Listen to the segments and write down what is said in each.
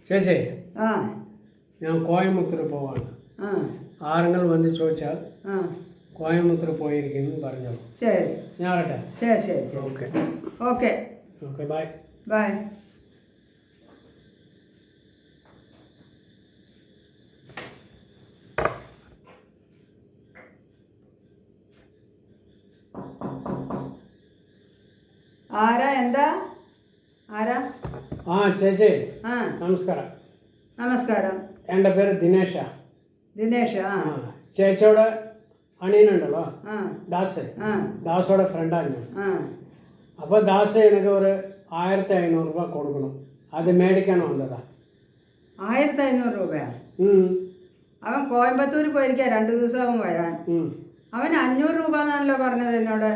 ചേച്ചി ആ ഞാൻ കോയമ്പത്തൂർ പോവാണ്. ആ ആരെങ്കിലും വന്ന് ചോദിച്ചാൽ ആ കോയമ്പത്തൂർ പോയിരിക്കുന്നു പറഞ്ഞു. ശരി ഞാൻ വരട്ടെ. ശരി ശരി ശരി okay okay okay bye. Bye. ആരാ എന്താ ആരാ? ആ ചേച്ചി ആ നമസ്കാരം. നമസ്കാരം. എൻ്റെ പേര് ദിനേശ. ദിനേഷ്. ആ ആ ചേച്ചിയുടെ അണിയനുണ്ടല്ലോ ആ ദാസ്, ആ ദാസോടെ ഫ്രണ്ടാണ് ഞാൻ. ആ അപ്പോൾ ദാസ് എനിക്ക് ഒരു 1500 രൂപ കൊടുക്കണം. അത് മേടിക്കാൻ വന്നതാ. 1500 രൂപയാ? അവൻ കോയമ്പത്തൂർ പോയിരിക്കാം, 2 ദിവസം വരാൻ. അവൻ 500 രൂപ എന്നാണല്ലോ പറഞ്ഞത് എന്നോട്.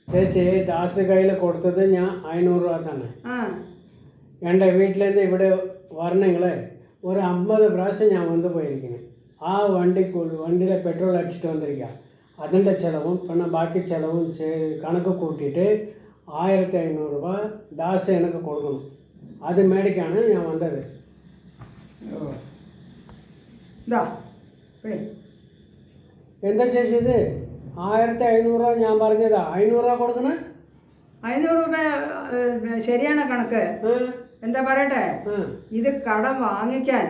ചേച്ചി ദാസ് കയ്യിൽ കൊടുത്തത് ഞാൻ 500 രൂപ തന്നെ. ആ എൻ്റെ വീട്ടിലേന്ന് ഇവിടെ വരണമെങ്കിൽ ഒരു 50 പ്രാവശ്യം ഞാൻ വന്ന് പോയിരിക്കുന്നു. ആ വണ്ടിയിലെ പെട്രോൾ അടിച്ചിട്ട് വന്നിരിക്കുക. അതിൻ്റെ ചിലവും പിന്നെ ബാക്കി ചിലവും കണക്ക് കൂട്ടിയിട്ട് 1500 രൂപ ദാസ് എനിക്ക് കൊടുക്കണം. അത് മേടിക്കാണ് ഞാൻ വന്നത്. ഇതാ പിടി. എന്താ ചേച്ചി ഇത് 1500 രൂപ ഞാൻ പറഞ്ഞതാ, 500 രൂപ കൊടുക്കണേ? 500 രൂപ ശരിയാണ് കണക്ക്. എന്താ പറയട്ടെ, ഇത് കടം വാങ്ങിക്കാൻ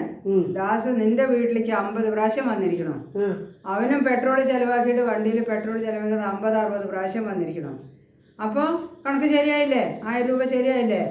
ദാസ് നിന്റെ വീട്ടിലേക്ക് 50 പ്രാവശ്യം വന്നിരിക്കണം. അവനും പെട്രോൾ ചെലവാക്കിയിട്ട് വണ്ടിയിൽ പെട്രോൾ ചെലവാക്കുന്നത് 50-60 പ്രാവശ്യം വന്നിരിക്കണം. അപ്പോൾ കണക്ക് ശരിയായില്ലേ? 1000 രൂപ ശരിയായില്ലേ?